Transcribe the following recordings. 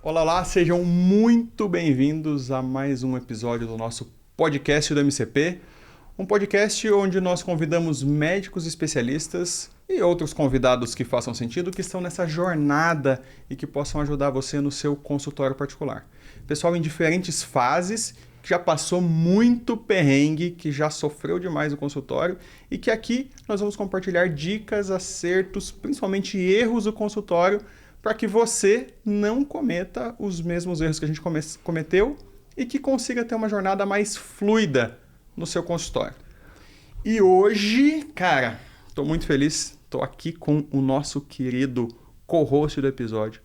Olá, olá, sejam muito bem-vindos a mais um episódio do nosso podcast do MCP, um podcast onde nós convidamos médicos especialistas e outros convidados que façam sentido, que estão nessa jornada e que possam ajudar você no seu consultório particular. Pessoal em diferentes fases, que já passou muito perrengue, que já sofreu demais no consultório e que aqui nós vamos compartilhar dicas, acertos, principalmente erros do consultório, para que você não cometa os mesmos erros que a gente cometeu e que consiga ter uma jornada mais fluida no seu consultório. E hoje, cara, estou muito feliz, estou aqui com o nosso querido co-host do episódio,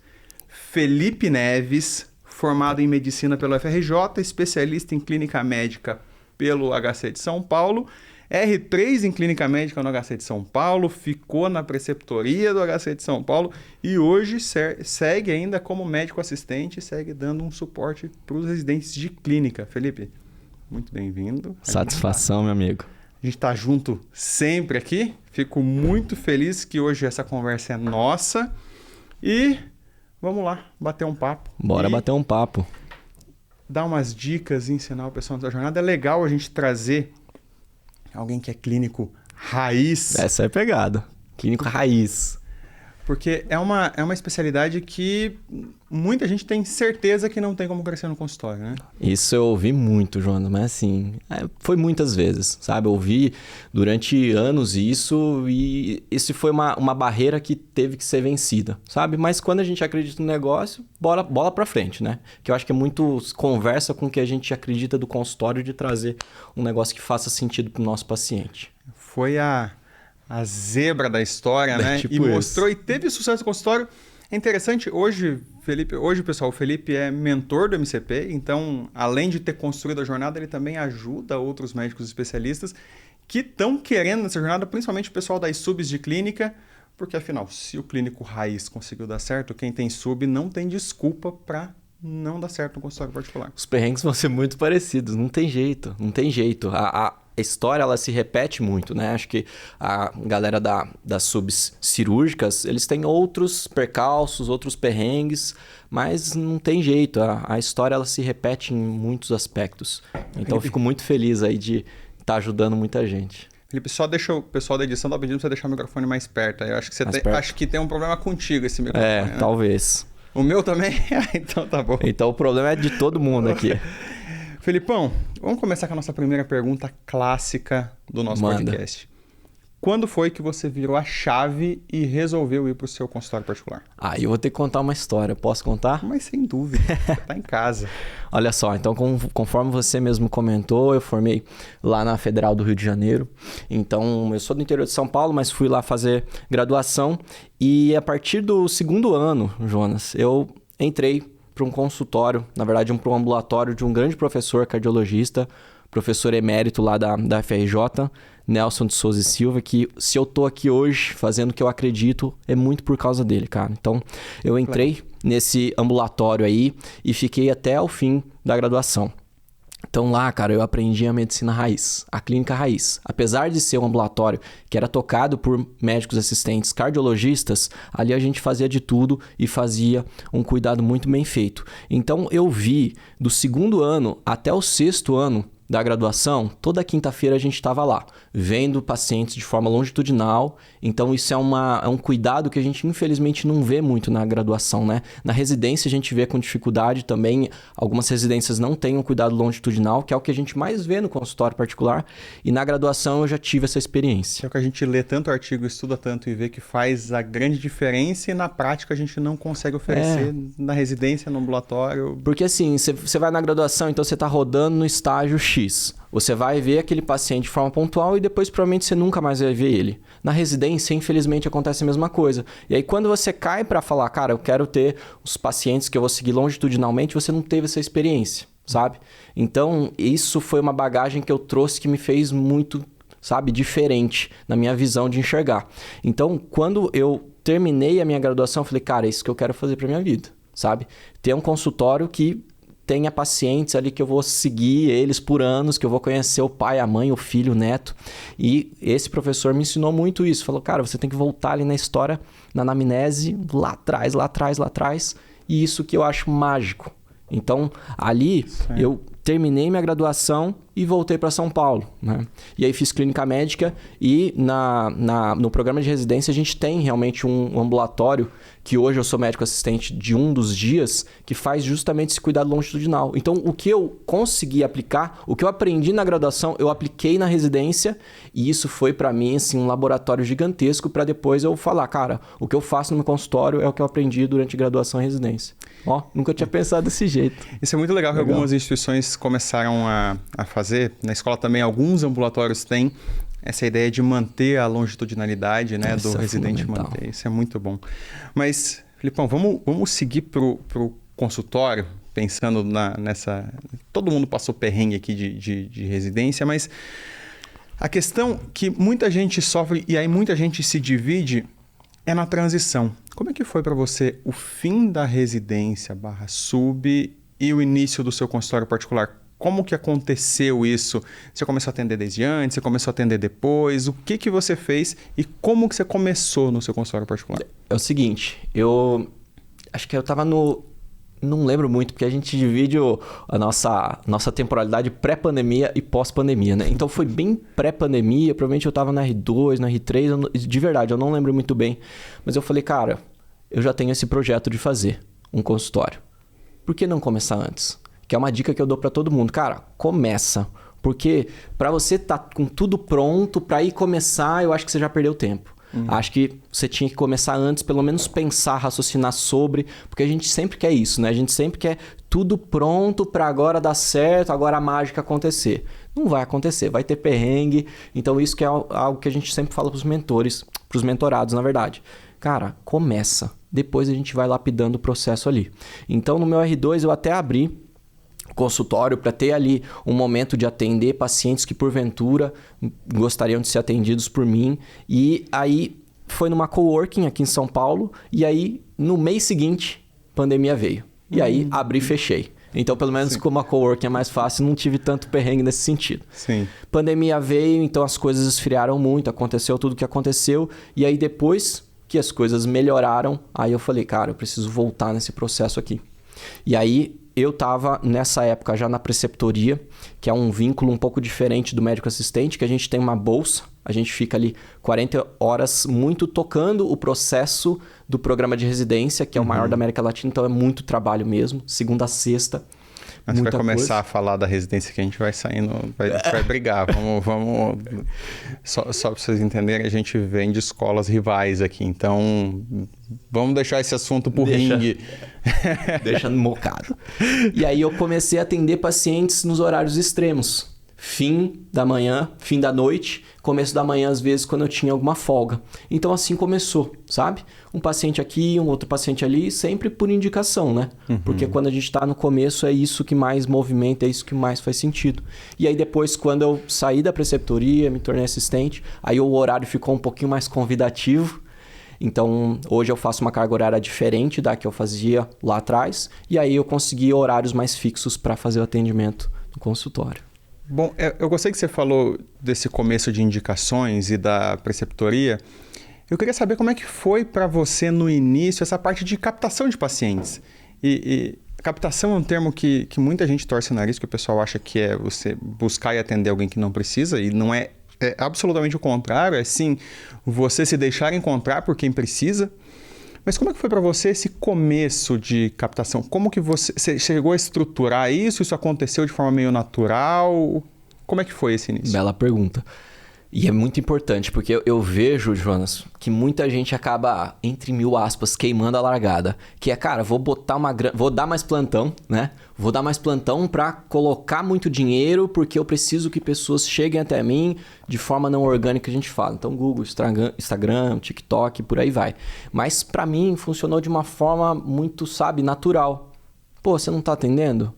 Felipe Neves, formado em medicina pelo FRJ, especialista em clínica médica pelo HC de São Paulo, R3 em clínica médica no HC de São Paulo, ficou na preceptoria do HC de São Paulo e hoje segue ainda como médico assistente, segue dando um suporte para os residentes de clínica. Felipe, muito bem-vindo. Satisfação, meu amigo. A gente está junto sempre aqui. Fico muito feliz que hoje essa conversa é nossa. E vamos lá, bater um papo. Bora bater um papo. Dar umas dicas e ensinar o pessoal nessa jornada. É legal a gente trazer alguém que é clínico raiz. Essa é pegada. Clínico raiz. Porque é uma especialidade que muita gente tem certeza que não tem como crescer no consultório, né? Isso eu ouvi muito, Jonas, mas assim, foi muitas vezes, sabe? Eu ouvi durante anos isso e isso foi uma barreira que teve que ser vencida, sabe? Mas quando a gente acredita no negócio, bola pra frente, né? Que eu acho que é muito conversa com o que a gente acredita do consultório de trazer um negócio que faça sentido pro nosso paciente. Foi a zebra da história, né? Tipo e mostrou isso. E teve sucesso no consultório. É interessante, hoje, pessoal, o Felipe é mentor do MCP, então, além de ter construído a jornada, ele também ajuda outros médicos especialistas que estão querendo nessa jornada, principalmente o pessoal das subs de clínica, porque afinal, se o clínico raiz conseguiu dar certo, quem tem sub não tem desculpa para não dar certo no consultório particular. Os perrengues vão ser muito parecidos, não tem jeito. A história, ela se repete muito, né? Acho que a galera das subs cirúrgicas, eles têm outros percalços, outros perrengues, mas não tem jeito. A história, ela se repete em muitos aspectos. Então, eu fico muito feliz aí de estar ajudando muita gente. Felipe, só deixa o pessoal da edição tá pedindo pra você deixar o microfone mais perto. Eu acho que acho que tem um problema contigo esse microfone, né? Talvez. O meu também? Então tá bom. Então, o problema é de todo mundo aqui. Felipão, vamos começar com a nossa primeira pergunta clássica do nosso podcast. Quando foi que você virou a chave e resolveu ir para o seu consultório particular? Eu vou ter que contar uma história. Posso contar? Mas sem dúvida, você tá em casa. Olha só, então conforme você mesmo comentou, eu formei lá na Federal do Rio de Janeiro. Então, eu sou do interior de São Paulo, mas fui lá fazer graduação. E a partir do segundo ano, Jonas, eu entrei para um consultório, na verdade para um ambulatório de um grande professor cardiologista, professor emérito lá da FRJ, Nelson de Souza e Silva, que se eu tô aqui hoje fazendo o que eu acredito, é muito por causa dele, cara. Então, eu entrei nesse ambulatório aí e fiquei até o fim da graduação. Então lá, cara, eu aprendi a medicina raiz, a clínica raiz. Apesar de ser um ambulatório que era tocado por médicos assistentes cardiologistas, ali a gente fazia de tudo e fazia um cuidado muito bem feito. Então eu vi do segundo ano até o sexto ano da graduação, toda quinta-feira a gente estava lá, vendo pacientes de forma longitudinal. Então isso é um cuidado que a gente infelizmente não vê muito na graduação, né? Na residência a gente vê com dificuldade também, algumas residências não têm um cuidado longitudinal, que é o que a gente mais vê no consultório particular, e na graduação eu já tive essa experiência. É o que a gente lê tanto artigo, estuda tanto e vê que faz a grande diferença e na prática a gente não consegue oferecer na residência, no ambulatório. Porque assim, você vai na graduação, então você está rodando no estágio X. Você vai ver aquele paciente de forma pontual e depois provavelmente você nunca mais vai ver ele. Na residência, infelizmente, acontece a mesma coisa. E aí quando você cai para falar, cara, eu quero ter os pacientes que eu vou seguir longitudinalmente, você não teve essa experiência, sabe? Então, isso foi uma bagagem que eu trouxe que me fez muito, sabe, diferente na minha visão de enxergar. Então, quando eu terminei a minha graduação, eu falei, cara, é isso que eu quero fazer para minha vida, sabe? Ter um consultório que tenha pacientes ali que eu vou seguir eles por anos, que eu vou conhecer o pai, a mãe, o filho, o neto. E esse professor me ensinou muito isso. Falou, cara, você tem que voltar ali na história, na anamnese, lá atrás, E isso que eu acho mágico. Então, ali, eu terminei minha graduação e voltei para São Paulo, né? E aí fiz clínica médica e no programa de residência a gente tem realmente um ambulatório, que hoje eu sou médico assistente de um dos dias, que faz justamente esse cuidado longitudinal. Então, o que eu consegui aplicar, o que eu aprendi na graduação, eu apliquei na residência e isso foi para mim assim, um laboratório gigantesco para depois eu falar, cara, o que eu faço no meu consultório é o que eu aprendi durante graduação e residência. Ó, nunca tinha pensado desse jeito. Isso é muito legal que algumas instituições começaram a fazer. Na escola também, alguns ambulatórios têm essa ideia de manter a longitudinalidade, né, do residente manter. Isso é muito bom. Mas, Filipão, vamos seguir pro consultório, pensando nessa... Todo mundo passou perrengue aqui de residência, mas a questão que muita gente sofre e aí muita gente se divide é na transição. Como é que foi para você o fim da residência /sub e o início do seu consultório particular? Como que aconteceu isso? Você começou a atender desde antes? Você começou a atender depois? O que você fez e como que você começou no seu consultório particular? É o seguinte, eu acho que eu estava no... Não lembro muito, porque a gente divide a nossa temporalidade pré-pandemia e pós-pandemia, né? Então foi bem pré-pandemia, provavelmente eu estava na R2, na R3, de verdade, eu não lembro muito bem. Mas eu falei, cara, eu já tenho esse projeto de fazer um consultório. Por que não começar antes? Que é uma dica que eu dou para todo mundo. Cara, começa. Porque para você estar com tudo pronto, para ir começar, eu acho que você já perdeu tempo. Acho que você tinha que começar antes, pelo menos pensar, raciocinar sobre, porque a gente sempre quer isso, né? A gente sempre quer tudo pronto para agora dar certo, agora a mágica acontecer. Não vai acontecer, vai ter perrengue. Então isso que é algo que a gente sempre fala para os mentores, para os mentorados, na verdade. Cara, começa. Depois a gente vai lapidando o processo ali. Então no meu R2 eu até abri consultório para ter ali um momento de atender pacientes que porventura gostariam de ser atendidos por mim. E aí foi numa coworking aqui em São Paulo e aí no mês seguinte pandemia veio. E aí abri e fechei. Então pelo menos como a coworking é mais fácil, não tive tanto perrengue nesse sentido. Sim. Pandemia veio, então as coisas esfriaram muito, aconteceu tudo o que aconteceu e aí depois que as coisas melhoraram, aí eu falei, cara, eu preciso voltar nesse processo aqui. E aí eu estava nessa época já na preceptoria, que é um vínculo um pouco diferente do médico assistente, que a gente tem uma bolsa, a gente fica ali 40 horas muito tocando o processo do programa de residência, que é o maior da América Latina, então é muito trabalho mesmo, segunda a sexta. Mas você vai começar a falar da residência que a gente vai saindo, vai brigar. Vamos só para vocês entenderem, a gente vem de escolas rivais aqui, então vamos deixar esse assunto por ringue. Deixa mocado. E aí eu comecei a atender pacientes nos horários extremos. Fim da manhã, fim da noite, começo da manhã às vezes quando eu tinha alguma folga. Então assim começou, sabe? Um paciente aqui, um outro paciente ali, sempre por indicação, né? Porque quando a gente está no começo é isso que mais movimenta, é isso que mais faz sentido. E aí depois quando eu saí da preceptoria, me tornei assistente, aí o horário ficou um pouquinho mais convidativo. Então, hoje eu faço uma carga horária diferente da que eu fazia lá atrás. E aí eu consegui horários mais fixos para fazer o atendimento no consultório. Bom, eu gostei que você falou desse começo de indicações e da preceptoria. Eu queria saber como é que foi para você no início essa parte de captação de pacientes. E captação é um termo que muita gente torce o nariz, que o pessoal acha que é você buscar e atender alguém que não precisa, e não é. É absolutamente o contrário, é sim você se deixar encontrar por quem precisa. Mas como é que foi para você esse começo de captação? Como que você chegou a estruturar isso? Isso aconteceu de forma meio natural? Como é que foi esse início? Bela pergunta. E é muito importante, porque eu vejo, Jonas, que muita gente acaba, entre mil aspas, queimando a largada. Que é, cara, vou dar mais plantão, né? Vou dar mais plantão para colocar muito dinheiro, porque eu preciso que pessoas cheguem até mim de forma não orgânica, a gente fala. Então, Google, Instagram, TikTok, por aí vai. Mas para mim, funcionou de uma forma muito, sabe, natural. Pô, você não tá atendendo?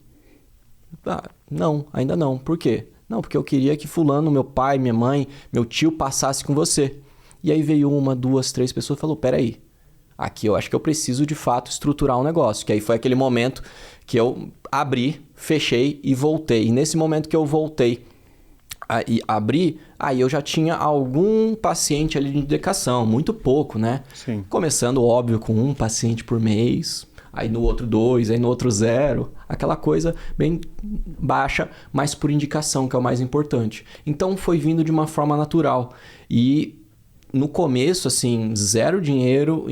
Ah, não, ainda não. Por quê? Não, porque eu queria que fulano, meu pai, minha mãe, meu tio passasse com você. E aí veio 1, 2, 3 pessoas e falou, peraí, aqui eu acho que eu preciso de fato estruturar um negócio. Que aí foi aquele momento que eu abri, fechei e voltei. E nesse momento que eu voltei e abri, aí eu já tinha algum paciente ali de indicação, muito pouco, né? Sim. Começando, óbvio, com um paciente por mês. aí no outro 2, aí no outro 0. Aquela coisa bem baixa, mas por indicação, que é o mais importante. Então foi vindo de uma forma natural. E no começo, assim, zero dinheiro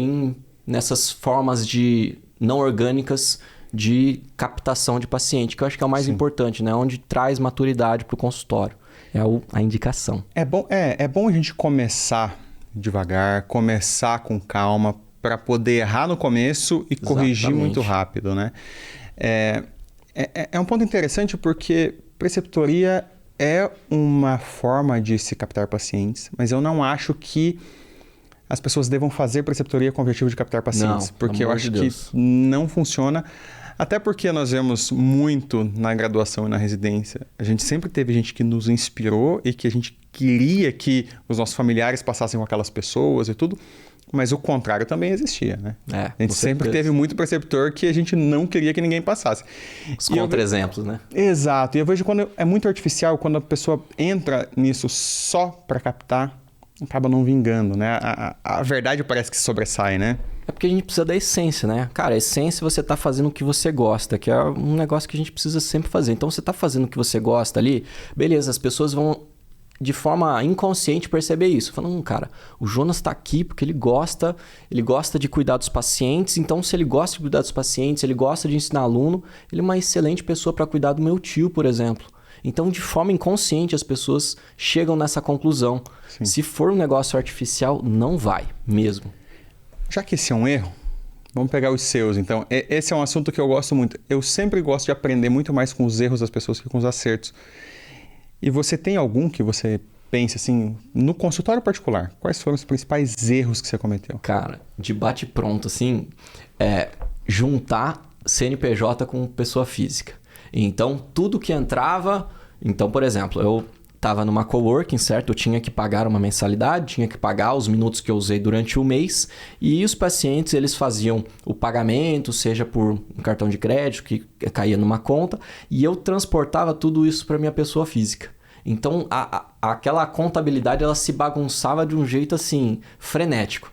nessas formas de não orgânicas de captação de paciente, que eu acho que é o mais importante, né? Onde traz maturidade para o consultório. É a indicação. É bom a gente começar devagar, começar com calma, para poder errar no começo e corrigir muito rápido, né? É um ponto interessante porque preceptoria é uma forma de se captar pacientes, mas eu não acho que as pessoas devam fazer preceptoria com o objetivo de captar pacientes, porque eu acho que não funciona. Até porque nós vemos muito na graduação e na residência. A gente sempre teve gente que nos inspirou e que a gente queria que os nossos familiares passassem com aquelas pessoas e tudo, mas o contrário também existia, né? A gente sempre teve muito preceptor que a gente não queria que ninguém passasse. Os contra-exemplos, né? Exato. E eu vejo quando é muito artificial, quando a pessoa entra nisso só para captar, acaba não vingando, né? A verdade parece que sobressai, né? É porque a gente precisa da essência, né? Cara, a essência você tá fazendo o que você gosta, que é um negócio que a gente precisa sempre fazer. Então, você tá fazendo o que você gosta ali, beleza, as pessoas vão, de forma inconsciente, perceber isso. Falando, cara, o Jonas tá aqui porque ele gosta de cuidar dos pacientes. Então, se ele gosta de cuidar dos pacientes, ele gosta de ensinar aluno, ele é uma excelente pessoa para cuidar do meu tio, por exemplo. Então, de forma inconsciente, as pessoas chegam nessa conclusão. Sim. Se for um negócio artificial, não vai mesmo. Já que esse é um erro, vamos pegar os seus. Então, esse é um assunto que eu gosto muito. Eu sempre gosto de aprender muito mais com os erros das pessoas que com os acertos. E você tem algum que você pense assim, no consultório particular, quais foram os principais erros que você cometeu? Cara, de bate-pronto, assim, juntar CNPJ com pessoa física. Então, tudo que entrava... Então, por exemplo, eu estava numa coworking, certo? Eu tinha que pagar uma mensalidade, tinha que pagar os minutos que eu usei durante o mês, e os pacientes, eles faziam o pagamento, seja por um cartão de crédito que caía numa conta, e eu transportava tudo isso para minha pessoa física. Então, aquela contabilidade, ela se bagunçava de um jeito, assim, frenético.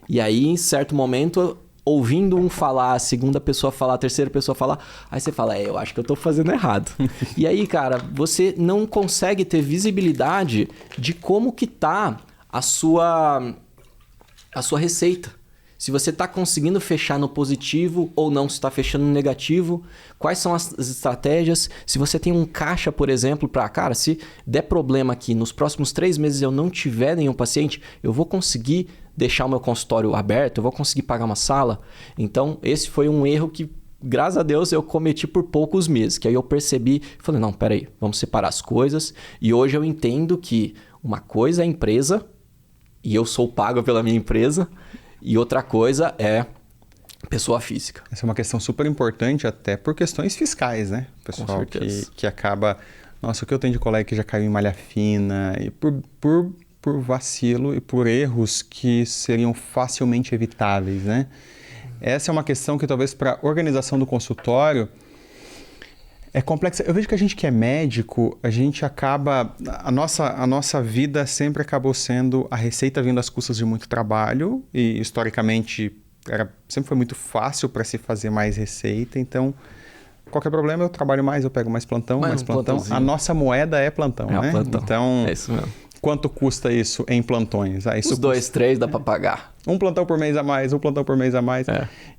E aí, em certo momento, ouvindo um falar, a segunda pessoa falar, a terceira pessoa falar, aí você fala, eu acho que eu tô fazendo errado. E aí, cara, você não consegue ter visibilidade de como que tá a sua receita. Se você está conseguindo fechar no positivo ou não, se está fechando no negativo, quais são as estratégias. Se você tem um caixa, por exemplo, para, cara, se der problema aqui, nos próximos 3 meses eu não tiver nenhum paciente, eu vou conseguir deixar o meu consultório aberto, eu vou conseguir pagar uma sala. Então, esse foi um erro que, graças a Deus, eu cometi por poucos meses. Que aí eu percebi, falei, não, peraí, vamos separar as coisas. E hoje eu entendo que uma coisa é empresa, e eu sou pago pela minha empresa, e outra coisa é pessoa física. Essa é uma questão super importante até por questões fiscais, né? Pessoal que acaba... Nossa, o que eu tenho de colega que já caiu em malha fina e por vacilo e por erros que seriam facilmente evitáveis, né? Essa é uma questão que talvez para a organização do consultório é complexa. Eu vejo que a gente que é médico, a gente acaba... A nossa vida sempre acabou sendo a receita vindo às custas de muito trabalho e, historicamente, sempre foi muito fácil para se fazer mais receita. Então, qualquer problema, eu trabalho mais, eu pego mais plantão. A nossa moeda é plantão, né? Plantão. Então, é isso mesmo. Quanto custa isso em plantões? Os 2, 3 dá para pagar. Um plantão por mês a mais, um plantão por mês a mais.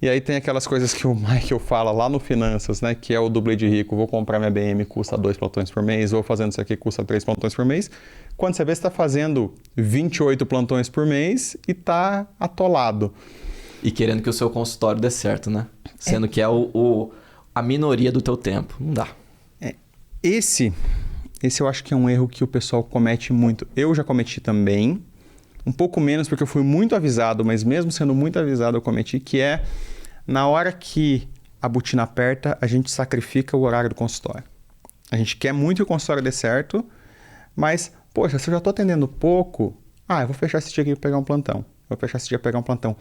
E aí tem aquelas coisas que o Michael fala lá no Finanças, né? Que é o dublê de rico. Vou comprar minha BM, custa 2 plantões por mês. Vou fazendo isso aqui, custa 3 plantões por mês. Quando você vê, você está fazendo 28 plantões por mês e está atolado. E querendo que o seu consultório dê certo, né? Sendo que é a minoria do teu tempo. Não dá. Esse eu acho que é um erro que o pessoal comete muito. Eu já cometi também. Um pouco menos, porque eu fui muito avisado, mas mesmo sendo muito avisado, eu cometi, que é na hora que a botina aperta, a gente sacrifica o horário do consultório. A gente quer muito que o consultório dê certo, mas, poxa, se eu já estou atendendo pouco, eu vou fechar esse dia aqui para pegar um plantão.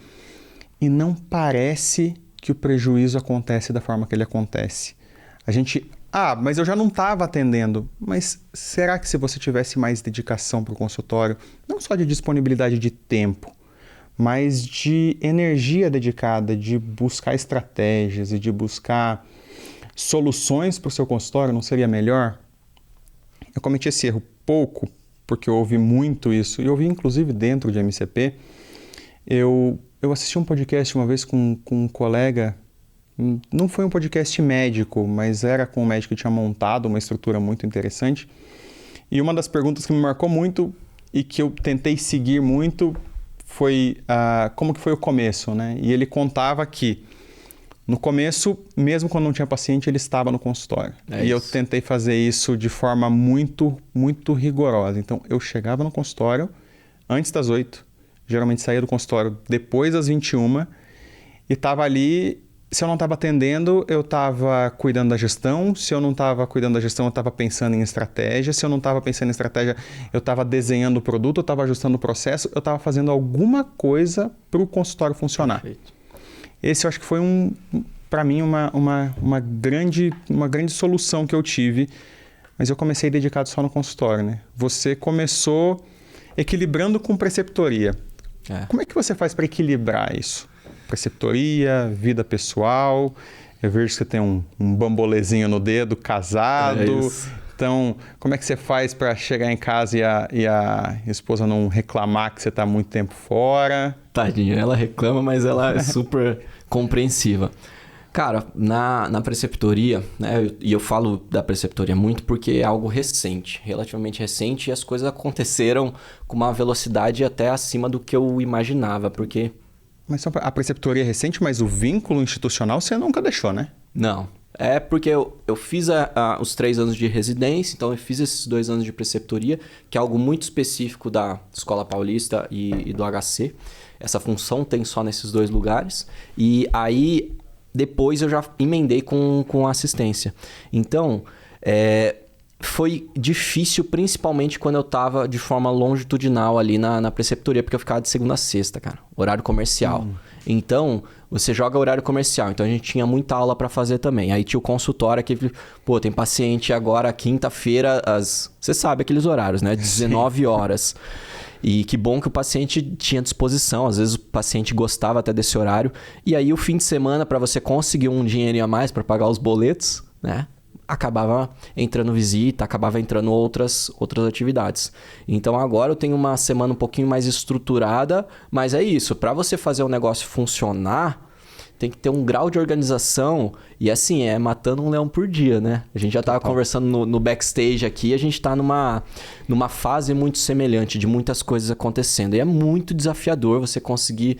E não parece que o prejuízo acontece da forma que ele acontece. A gente... mas eu já não estava atendendo. Mas será que se você tivesse mais dedicação para o consultório, não só de disponibilidade de tempo, mas de energia dedicada, de buscar estratégias e de buscar soluções para o seu consultório, não seria melhor? Eu cometi esse erro pouco, porque eu ouvi muito isso, e eu ouvi inclusive dentro de MCP. Eu assisti um podcast uma vez com um colega, não foi um podcast médico, mas era com um médico que tinha montado uma estrutura muito interessante. E uma das perguntas que me marcou muito e que eu tentei seguir muito foi como que foi o começo, né? E ele contava que no começo, mesmo quando não tinha paciente, ele estava no consultório. E eu tentei fazer isso de forma muito, muito rigorosa. Então, eu chegava no consultório antes das 8, geralmente saía do consultório depois das 21 e estava ali. Se eu não estava atendendo, eu estava cuidando da gestão. Se eu não estava cuidando da gestão, eu estava pensando em estratégia. Se eu não estava pensando em estratégia, eu estava desenhando o produto, eu estava ajustando o processo, eu estava fazendo alguma coisa para o consultório funcionar. Perfeito. Esse eu acho que foi, para mim, uma grande solução que eu tive. Mas eu comecei dedicado só no consultório, né? Você começou equilibrando com preceptoria. Como é que você faz para equilibrar isso? Preceptoria, vida pessoal. Eu vejo que você tem um bambolezinho no dedo, casado. Então, como é que você faz para chegar em casa e a esposa não reclamar que você está muito tempo fora? Tadinha, ela reclama, mas ela é super compreensiva. Cara, na preceptoria, né, e eu falo da preceptoria muito porque é algo recente, relativamente recente, e as coisas aconteceram com uma velocidade até acima do que eu imaginava, porque... Mas a preceptoria é recente, mas o vínculo institucional você nunca deixou, né? Não. É porque eu fiz os 3 anos de residência, então eu fiz esses 2 anos de preceptoria, que é algo muito específico da Escola Paulista e do HC. Essa função tem só nesses 2 lugares. E aí, depois eu já emendei com assistência. Então, foi difícil, principalmente quando eu estava de forma longitudinal ali na preceptoria, porque eu ficava de segunda a sexta, cara. Horário comercial. Então, você joga horário comercial. Então, a gente tinha muita aula para fazer também. Aí tinha o consultório aqui. Pô, tem paciente agora, quinta-feira, você sabe aqueles horários, né? 19 horas. E que bom que o paciente tinha disposição. Às vezes o paciente gostava até desse horário. E aí, o fim de semana, para você conseguir um dinheirinho a mais para pagar os boletos, né? Acabava entrando visita, acabava entrando outras atividades. Então agora eu tenho uma semana um pouquinho mais estruturada, mas é isso, para você fazer o negócio funcionar, tem que ter um grau de organização e assim, matando um leão por dia, né? A gente já estava conversando no backstage aqui, a gente está numa fase muito semelhante de muitas coisas acontecendo. E é muito desafiador você conseguir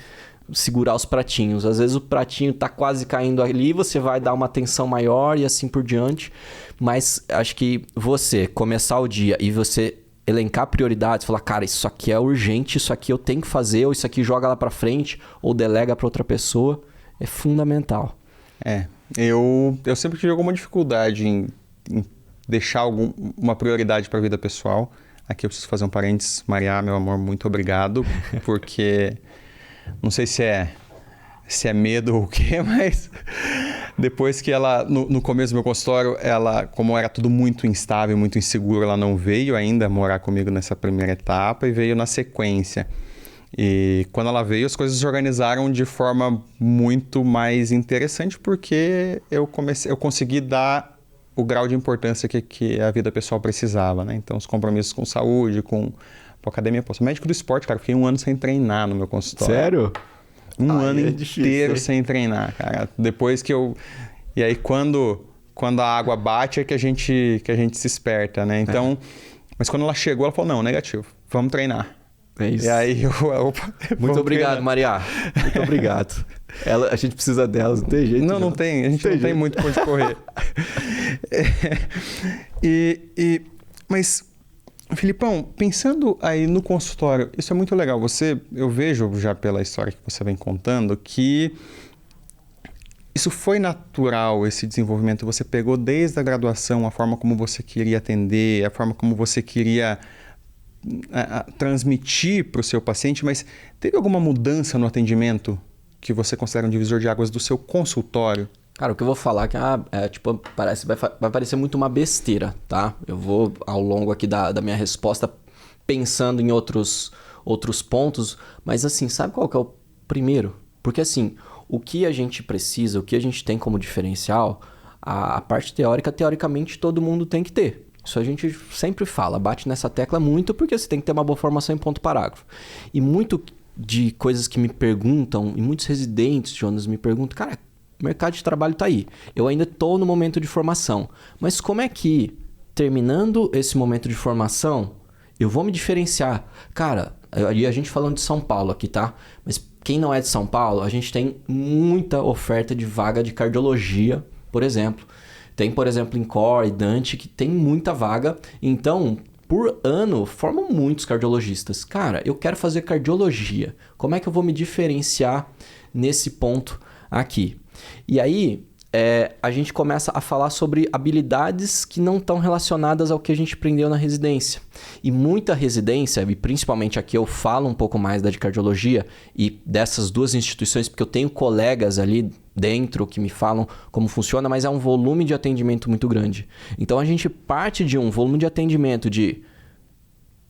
segurar os pratinhos. Às vezes o pratinho tá quase caindo ali, você vai dar uma atenção maior e assim por diante. Mas acho que você começar o dia e você elencar prioridades, falar, cara, isso aqui é urgente, isso aqui eu tenho que fazer, ou isso aqui joga lá pra frente, ou delega pra outra pessoa, é fundamental. Eu sempre tive alguma dificuldade em deixar uma prioridade pra vida pessoal. Aqui eu preciso fazer um parênteses. Maria, meu amor, muito obrigado, porque... Não sei se é medo ou o quê, mas depois que ela, no começo do meu consultório, ela, como era tudo muito instável, muito inseguro, ela não veio ainda morar comigo nessa primeira etapa e veio na sequência. E quando ela veio, as coisas se organizaram de forma muito mais interessante porque eu consegui dar o grau de importância que a vida pessoal precisava, né? Então, os compromissos com saúde, com academia. Pô, sou médico do esporte, cara. Fiquei 1 ano sem treinar no meu consultório. Sério? Um ano inteiro sem treinar, cara. Depois que eu... E aí, quando a água bate, é que a gente se esperta, né? Então... Mas quando ela chegou, ela falou, não, negativo. Vamos treinar. É isso. E aí, muito obrigado, Maria. Muito obrigado. A gente precisa delas, não tem jeito. Não tem. A gente não tem muito pra onde correr. Mas... Filipão, pensando aí no consultório, isso é muito legal. Eu vejo já pela história que você vem contando que isso foi natural, esse desenvolvimento. Você pegou desde a graduação a forma como você queria atender, a forma como você queria transmitir para o seu paciente, mas teve alguma mudança no atendimento que você considera um divisor de águas do seu consultório? Cara, o que eu vou falar que vai parecer muito uma besteira, tá? Eu vou, ao longo aqui da minha resposta, pensando em outros outros pontos, mas assim, sabe qual que é o primeiro? Porque assim, o que a gente precisa, o que a gente tem como diferencial, a parte teórica, teoricamente, todo mundo tem que ter. Isso a gente sempre fala, bate nessa tecla muito, porque você tem que ter uma boa formação em ponto parágrafo. E muito de coisas que me perguntam, e muitos residentes, Jonas, me perguntam, cara, o mercado de trabalho tá aí. Eu ainda estou no momento de formação. Mas como é que, terminando esse momento de formação, eu vou me diferenciar? Cara, e a gente falando de São Paulo aqui, tá? Mas quem não é de São Paulo, a gente tem muita oferta de vaga de cardiologia, por exemplo. Tem, por exemplo, Incor e Dante, que tem muita vaga. Então, por ano, formam muitos cardiologistas. Cara, eu quero fazer cardiologia. Como é que eu vou me diferenciar nesse ponto aqui? E aí, a gente começa a falar sobre habilidades que não estão relacionadas ao que a gente aprendeu na residência. E muita residência, e principalmente aqui eu falo um pouco mais da de cardiologia e dessas duas instituições, porque eu tenho colegas ali dentro que me falam como funciona, mas é um volume de atendimento muito grande. Então a gente parte de um volume de atendimento de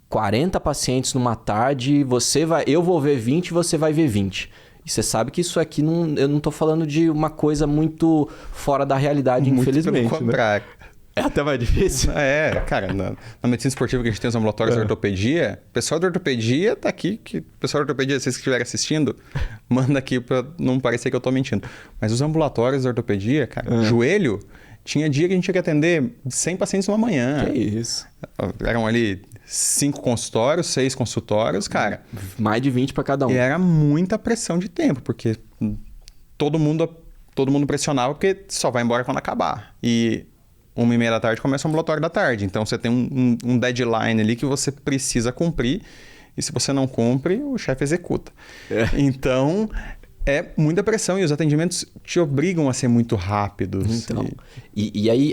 40 pacientes numa tarde, eu vou ver 20, você vai ver 20. E você sabe que isso aqui, eu não estou falando de uma coisa muito fora da realidade, muito infelizmente. Pelo contrário. Né? É até mais difícil. Cara, na medicina esportiva que a gente tem os ambulatórios de ortopedia, o pessoal da ortopedia tá aqui, o pessoal da ortopedia, vocês que estiverem assistindo, manda aqui para não parecer que eu tô mentindo. Mas os ambulatórios da ortopedia, cara, joelho, tinha dia que a gente tinha que atender 100 pacientes numa manhã. Que isso. Eram ali 5 consultórios, 6 consultórios, cara. Mais de 20 para cada um. E era muita pressão de tempo, porque todo mundo pressionava, porque só vai embora quando acabar. E 1h30 da tarde começa o ambulatório da tarde. Então você tem um deadline ali que você precisa cumprir. E se você não cumpre, o chefe executa. Então é muita pressão e os atendimentos te obrigam a ser muito rápidos. Então, e aí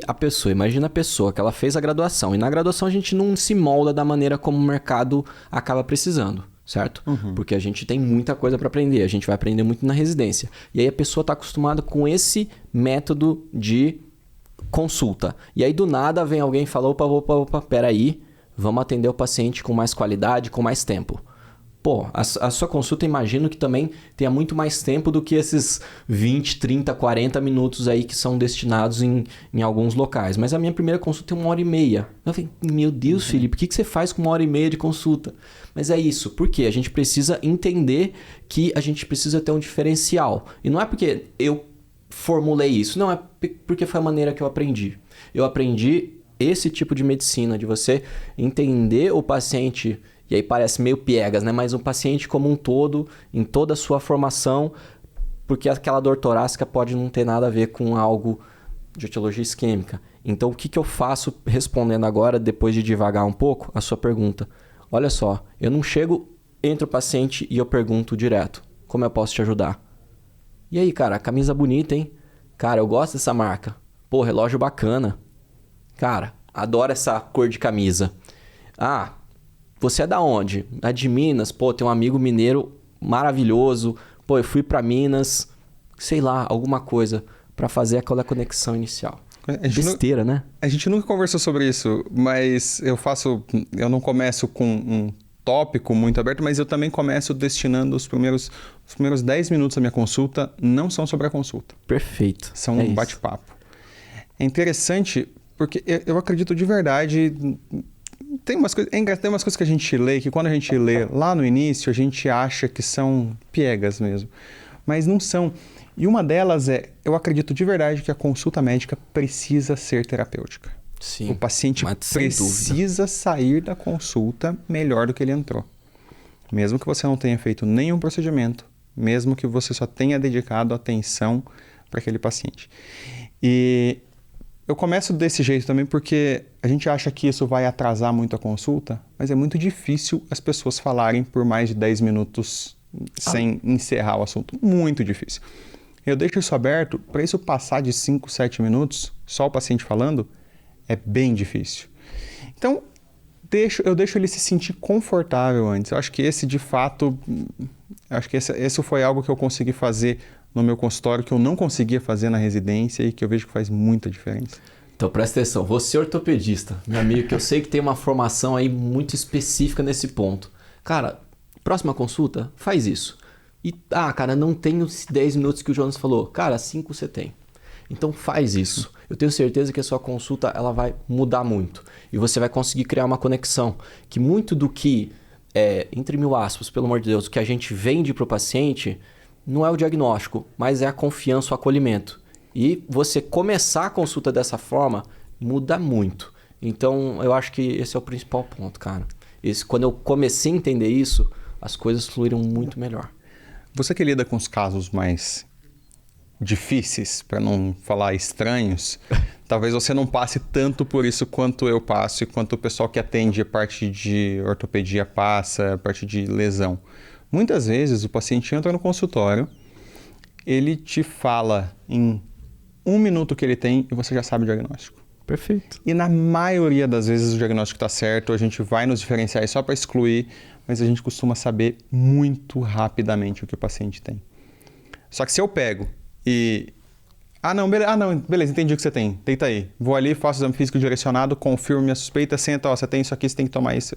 imagina a pessoa que ela fez a graduação. E na graduação a gente não se molda da maneira como o mercado acaba precisando, certo? Porque a gente tem muita coisa para aprender. A gente vai aprender muito na residência. E aí a pessoa está acostumada com esse método de consulta. E aí do nada vem alguém e fala, opa, peraí, vamos atender o paciente com mais qualidade, com mais tempo. Pô, a sua consulta imagino que também tenha muito mais tempo do que esses 20, 30, 40 minutos aí que são destinados em alguns locais. Mas a minha primeira consulta é 1h30. Eu falei, meu Deus, Felipe, o que você faz com 1h30 de consulta? Mas é isso, porque a gente precisa entender que a gente precisa ter um diferencial. E não é porque eu formulei isso, não, é porque foi a maneira que eu aprendi. Eu aprendi esse tipo de medicina, de você entender o paciente, e aí parece meio piegas, né? Mas um paciente como um todo, em toda a sua formação, porque aquela dor torácica pode não ter nada a ver com algo de etiologia isquêmica. Então, o que eu faço respondendo agora, depois de divagar um pouco, a sua pergunta? Olha só, eu não chego entre o paciente e eu pergunto direto, como eu posso te ajudar? E aí, cara, camisa bonita, hein? Cara, eu gosto dessa marca. Pô, relógio bacana. Cara, adoro essa cor de camisa. Ah, você é da onde? É de Minas. Pô, tem um amigo mineiro maravilhoso. Pô, eu fui pra Minas. Sei lá, alguma coisa pra fazer aquela conexão inicial. Besteira, né? A gente nunca conversou sobre isso, mas eu não começo com um tópico muito aberto, mas eu também começo destinando os primeiros 10 minutos da minha consulta, não são sobre a consulta. Perfeito. São um bate-papo. É interessante porque eu acredito de verdade. Tem umas coisas que a gente lê, que quando a gente lê lá no início, a gente acha que são piegas mesmo. Mas não são. E uma delas eu acredito de verdade que a consulta médica precisa ser terapêutica. Sim, o paciente precisa sair da consulta melhor do que ele entrou. Mesmo que você não tenha feito nenhum procedimento, mesmo que você só tenha dedicado atenção para aquele paciente. E eu começo desse jeito também porque a gente acha que isso vai atrasar muito a consulta, mas é muito difícil as pessoas falarem por mais de 10 minutos sem encerrar o assunto. Muito difícil. Eu deixo isso aberto, para isso passar de 5, 7 minutos, só o paciente falando, é bem difícil. Então, eu deixo ele se sentir confortável antes. Eu acho que esse, de fato, esse foi algo que eu consegui fazer no meu consultório, que eu não conseguia fazer na residência e que eu vejo que faz muita diferença. Então, presta atenção. Você é ortopedista, meu amigo, que eu sei que tem uma formação aí muito específica nesse ponto. Cara, Próxima consulta, faz isso. E, cara, não tenho os 10 minutos que o Jonas falou. Cara, 5 você tem. Então faz isso. Eu tenho certeza que a sua consulta ela vai mudar muito. E você vai conseguir criar uma conexão. Que muito do que, entre mil aspas, pelo amor de Deus, o que a gente vende para o paciente não é o diagnóstico, mas é a confiança, o acolhimento. E você começar a consulta dessa forma muda muito. Então eu acho que esse é o principal ponto, cara. Quando eu comecei a entender isso, as coisas fluíram muito melhor. Você que lida com os casos mais difíceis, para não falar estranhos, talvez você não passe tanto por isso quanto eu passo e quanto o pessoal que atende a parte de ortopedia passa, a parte de lesão. Muitas vezes o paciente entra no consultório, ele te fala em 1 minuto que ele tem e você já sabe o diagnóstico. Perfeito. E na maioria das vezes o diagnóstico está certo, a gente vai nos diferenciais só para excluir, mas a gente costuma saber muito rapidamente o que o paciente tem. Só que se eu pego e... beleza, entendi o que você tem. Deita aí. Vou ali, faço o exame físico direcionado, confirmo minha suspeita, senta, você tem isso aqui, você tem que tomar isso.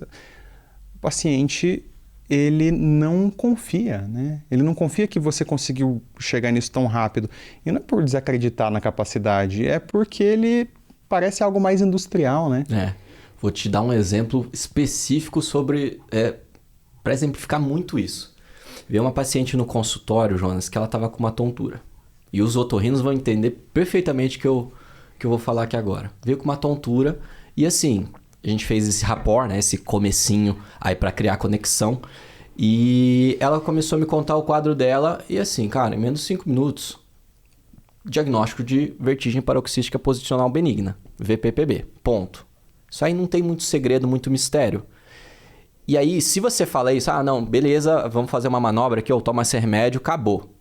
O paciente, ele não confia, né? Ele não confia que você conseguiu chegar nisso tão rápido. E não é por desacreditar na capacidade, é porque ele parece algo mais industrial, né? Vou te dar um exemplo específico sobre... para exemplificar muito isso. Veio uma paciente no consultório, Jonas, que ela estava com uma tontura. E os otorrinos vão entender perfeitamente o que eu vou falar aqui agora. Veio com uma tontura e assim, a gente fez esse rapport, né, esse comecinho aí para criar conexão. E ela começou a me contar o quadro dela e assim, cara, em menos de 5 minutos, diagnóstico de vertigem paroxística posicional benigna, VPPB, ponto. Isso aí não tem muito segredo, muito mistério. E aí, se você fala isso, não, beleza, vamos fazer uma manobra aqui, eu tomo esse remédio, acabou.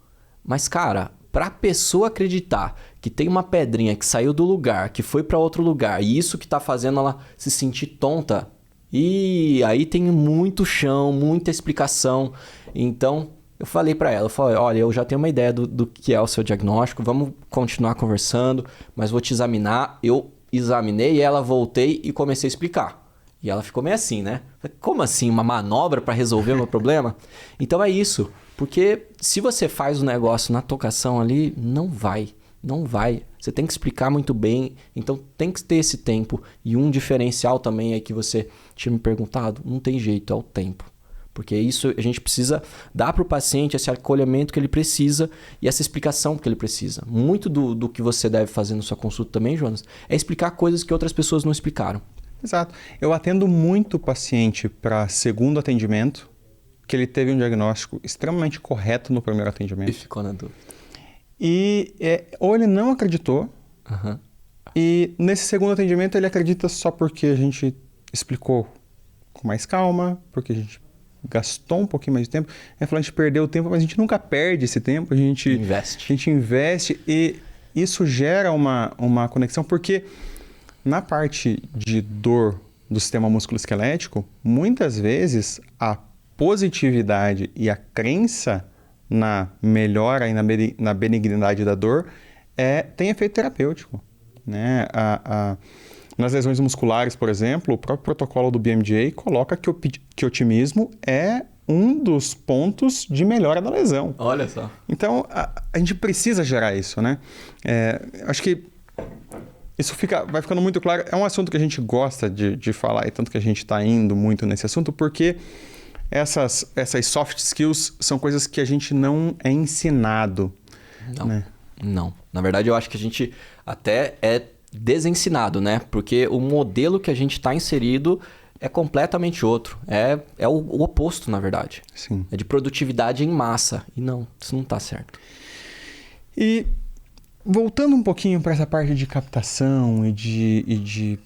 Mas, cara, pra pessoa acreditar que tem uma pedrinha que saiu do lugar, que foi pra outro lugar, e isso que tá fazendo ela se sentir tonta, e aí tem muito chão, muita explicação. Então, eu falei pra ela, olha, eu já tenho uma ideia do que é o seu diagnóstico, vamos continuar conversando, mas vou te examinar. Eu examinei ela, voltei e comecei a explicar. E ela ficou meio assim, né? Como assim? Uma manobra para resolver o meu problema? Então é isso. Porque se você faz o negócio na tocação ali, não vai. Não vai. Você tem que explicar muito bem. Então tem que ter esse tempo. E um diferencial também é que você tinha me perguntado. Não tem jeito, é o tempo. Porque isso a gente precisa dar para o paciente esse acolhimento que ele precisa e essa explicação que ele precisa. Muito do que você deve fazer na sua consulta também, Jonas, é explicar coisas que outras pessoas não explicaram. Exato. Eu atendo muito paciente para segundo atendimento, que ele teve um diagnóstico extremamente correto no primeiro atendimento. E ficou na dúvida. E ou ele não acreditou, e nesse segundo atendimento ele acredita só porque a gente explicou com mais calma, porque a gente gastou um pouquinho mais de tempo. A gente perdeu tempo, mas a gente nunca perde esse tempo. A gente investe e isso gera uma conexão, porque... Na parte de dor do sistema musculoesquelético, muitas vezes a positividade e a crença na melhora e na benignidade da dor tem efeito terapêutico, né? Nas lesões musculares, por exemplo, o próprio protocolo do BMJ coloca que o otimismo é um dos pontos de melhora da lesão. Olha só. Então, a gente precisa gerar isso, né? Acho que isso vai ficando muito claro. É um assunto que a gente gosta de falar, e tanto que a gente está indo muito nesse assunto, porque essas soft skills são coisas que a gente não é ensinado. Não, né? Não. Na verdade, eu acho que a gente até é desensinado, né? Porque o modelo que a gente está inserido é completamente outro. É o oposto, na verdade. Sim. É de produtividade em massa. E não, isso não está certo. E... voltando um pouquinho para essa parte de captação e de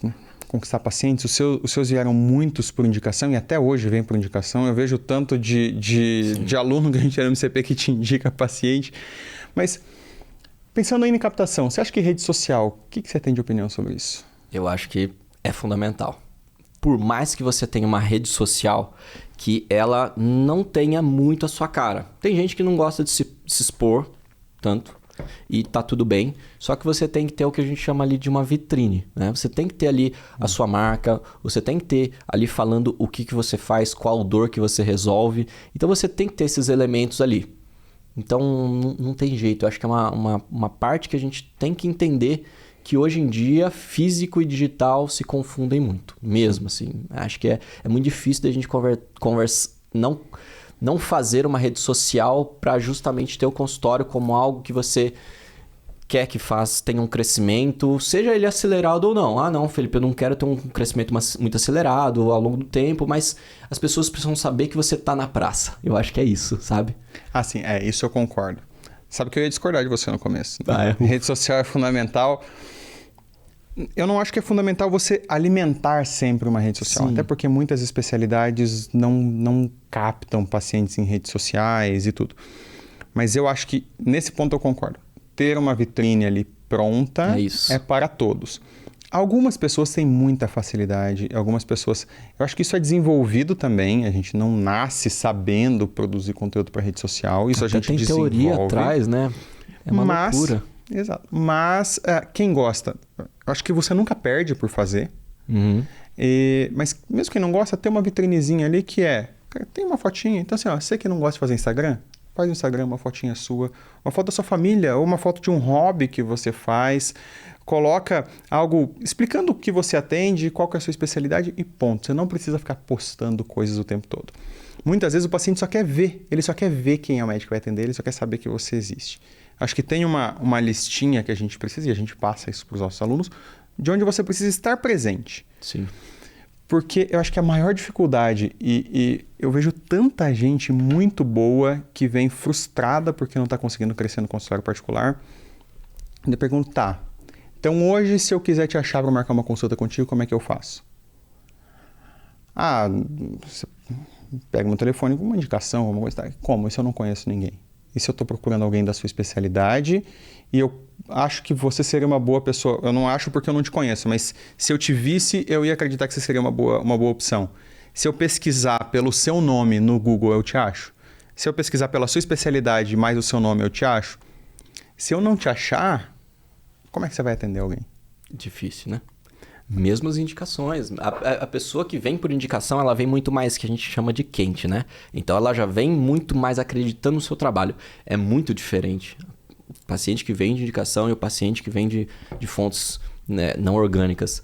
conquistar pacientes, os seus vieram muitos por indicação e até hoje vem por indicação. Eu vejo tanto de aluno que a gente é no MCP que te indica paciente. Mas pensando ainda em captação, você acha que rede social, o que você tem de opinião sobre isso? Eu acho que é fundamental. Por mais que você tenha uma rede social que ela não tenha muito a sua cara. Tem gente que não gosta de se expor tanto. E tá tudo bem. Só que você tem que ter o que a gente chama ali de uma vitrine, né? Você tem que ter ali a sua marca, você tem que ter ali falando o que você faz, qual dor que você resolve. Então você tem que ter esses elementos ali. Então não tem jeito. Eu acho que é uma parte que a gente tem que entender que hoje em dia físico e digital se confundem muito. Mesmo assim. Acho que é muito difícil da gente não fazer uma rede social para justamente ter o consultório como algo que você quer que tenha um crescimento, seja ele acelerado ou não. Ah, não, Felipe, eu não quero ter um crescimento muito acelerado ao longo do tempo, mas as pessoas precisam saber que você tá na praça. Eu acho que é isso, sabe? Ah, sim, isso eu concordo. Sabe que eu ia discordar de você no começo. É. Rede social é fundamental. Eu não acho que é fundamental você alimentar sempre uma rede social. Sim. Até porque muitas especialidades não captam pacientes em redes sociais e tudo. Mas eu acho que, nesse ponto eu concordo. Ter uma vitrine ali pronta é para todos. Algumas pessoas têm muita facilidade. Algumas pessoas... Eu acho que isso é desenvolvido também. A gente não nasce sabendo produzir conteúdo para rede social. Isso até a gente tem desenvolve. Teoria atrás, né? É uma loucura. Exato. Mas quem gosta, eu acho que você nunca perde por fazer. Uhum. Mas mesmo quem não gosta, tem uma vitrinezinha ali que tem uma fotinha. Então assim, você que não gosta de fazer Instagram, faz no Instagram uma fotinha sua, uma foto da sua família ou uma foto de um hobby que você faz. Coloca algo explicando o que você atende, qual que é a sua especialidade e ponto. Você não precisa ficar postando coisas o tempo todo. Muitas vezes o paciente só quer ver, ele só quer ver quem é o médico que vai atender, ele só quer saber que você existe. Acho que tem uma listinha que a gente precisa, e a gente passa isso para os nossos alunos, de onde você precisa estar presente. Sim. Porque eu acho que a maior dificuldade, e eu vejo tanta gente muito boa que vem frustrada porque não está conseguindo crescer no consultório particular, e eu pergunto, então hoje se eu quiser te achar para marcar uma consulta contigo, como é que eu faço? Você pega meu telefone com uma indicação, alguma coisa, como? Isso eu não conheço ninguém. E se eu estou procurando alguém da sua especialidade e eu acho que você seria uma boa pessoa, eu não acho porque eu não te conheço, mas se eu te visse, eu ia acreditar que você seria uma boa opção. Se eu pesquisar pelo seu nome no Google, eu te acho. Se eu pesquisar pela sua especialidade mais o seu nome, eu te acho. Se eu não te achar, como é que você vai atender alguém? Difícil, né? Mesmo as indicações. A pessoa que vem por indicação, ela vem muito mais, que a gente chama de quente, né? Então ela já vem muito mais acreditando no seu trabalho. É muito diferente. O paciente que vem de indicação e o paciente que vem de fontes, né, não orgânicas.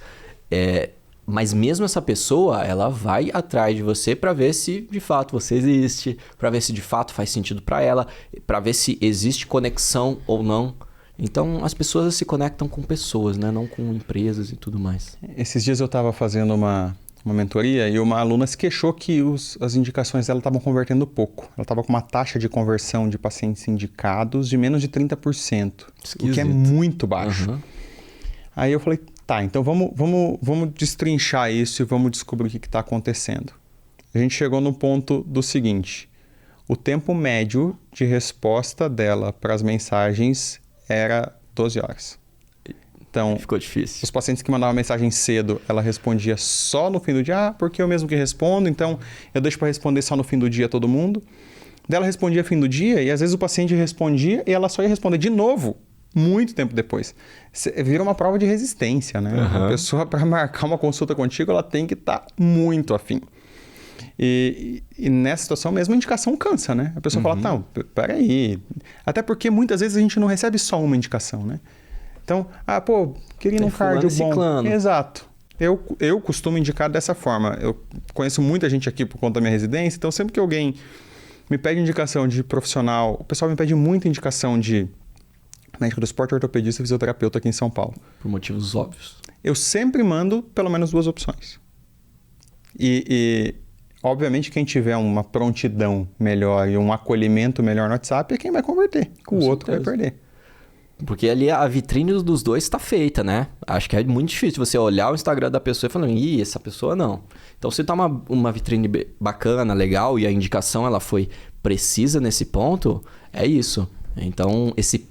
Mas mesmo essa pessoa, ela vai atrás de você para ver se de fato você existe, para ver se de fato faz sentido para ela, para ver se existe conexão ou não. Então, as pessoas se conectam com pessoas, né? Não com empresas e tudo mais. Esses dias eu estava fazendo uma mentoria e uma aluna se queixou que as indicações dela estavam convertendo pouco. Ela estava com uma taxa de conversão de pacientes indicados de menos de 30%, o que é muito baixo. Uhum. Aí eu falei, então vamos destrinchar isso e vamos descobrir o que está acontecendo. A gente chegou no ponto do seguinte, o tempo médio de resposta dela para as mensagens era 12 horas. Então, ficou difícil. Os pacientes que mandavam mensagem cedo, ela respondia só no fim do dia. Porque eu mesmo que respondo, então eu deixo para responder só no fim do dia todo mundo. Daí ela respondia no fim do dia e às vezes o paciente respondia e ela só ia responder de novo muito tempo depois. Vira uma prova de resistência, né? Uhum. A pessoa, para marcar uma consulta contigo, ela tem que estar muito afim. E nessa situação mesmo a indicação cansa, né? A pessoa fala, peraí. Até porque muitas vezes a gente não recebe só uma indicação, né? Então, queria ir num cardio bom. Ciclano. Exato. Eu costumo indicar dessa forma. Eu conheço muita gente aqui por conta da minha residência, então sempre que alguém me pede indicação de profissional, o pessoal me pede muita indicação de médico do esporte, ortopedista e fisioterapeuta aqui em São Paulo. Por motivos óbvios. Eu sempre mando pelo menos 2 opções. E obviamente, quem tiver uma prontidão melhor e um acolhimento melhor no WhatsApp é quem vai converter. O outro vai perder. Porque ali a vitrine dos dois está feita, né? Acho que é muito difícil você olhar o Instagram da pessoa e falar, essa pessoa não. Então, se tá uma vitrine bacana, legal, e a indicação ela foi precisa nesse ponto, é isso. Então, esse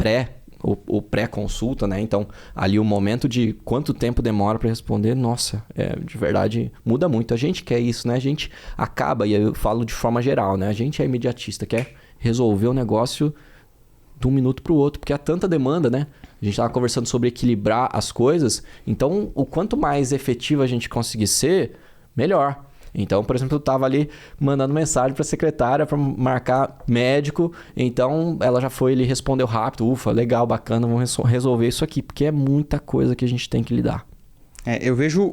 o pré-consulta, né? Então, ali o momento de quanto tempo demora para responder, nossa, de verdade, muda muito. A gente quer isso, né? A gente acaba, e eu falo de forma geral, né? A gente é imediatista, quer resolver o negócio de um minuto para o outro, porque há tanta demanda, né? A gente estava conversando sobre equilibrar as coisas, então o quanto mais efetivo a gente conseguir ser, melhor. Então, por exemplo, eu estava ali mandando mensagem para a secretária para marcar médico, então ela já foi, ele respondeu rápido, ufa, legal, bacana, vamos resolver isso aqui, porque é muita coisa que a gente tem que lidar. Eu vejo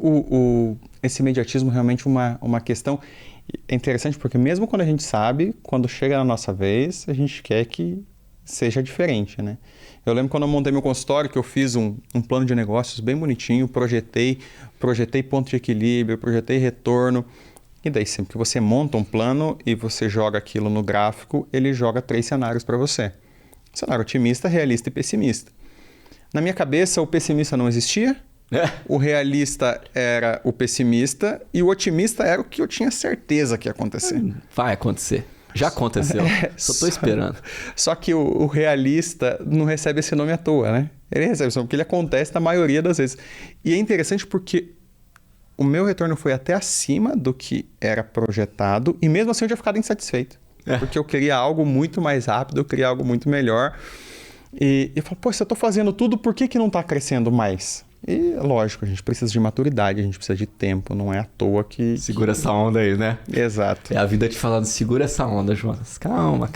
esse imediatismo realmente uma questão. É interessante porque mesmo quando a gente sabe, quando chega na nossa vez, a gente quer que seja diferente, né? Eu lembro quando eu montei meu consultório, que eu fiz um plano de negócios bem bonitinho, projetei ponto de equilíbrio, projetei retorno. E daí sempre que você monta um plano e você joga aquilo no gráfico, ele joga 3 cenários para você. Cenário otimista, realista e pessimista. Na minha cabeça, o pessimista não existia. O realista era o pessimista e o otimista era o que eu tinha certeza que ia acontecer. Vai acontecer. Já aconteceu. Só tô esperando. Só que o realista não recebe esse nome à toa, né? Ele recebe esse nome porque ele acontece na maioria das vezes. E é interessante porque o meu retorno foi até acima do que era projetado e mesmo assim eu tinha ficado insatisfeito. Porque eu queria algo muito mais rápido, eu queria algo muito melhor. E eu falo, pô, se eu tô fazendo tudo, por que não tá crescendo mais? E, lógico, a gente precisa de maturidade, a gente precisa de tempo, não é à toa que... Segura essa onda aí, né? Exato. É a vida te falando, segura essa onda, Jonas. Calma.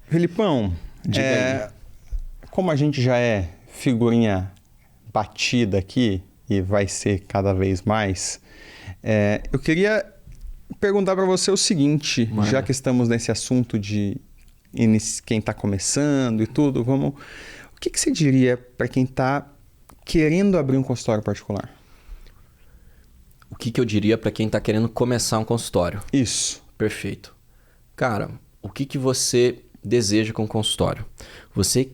Felipão, como a gente já é figurinha batida aqui, e vai ser cada vez mais, eu queria perguntar para você o seguinte, já que estamos nesse assunto de quem está começando e tudo, o que você diria para quem está querendo abrir um consultório particular? O que eu diria para quem está querendo começar um consultório? Isso. Perfeito. Cara, o que você deseja com o consultório? Você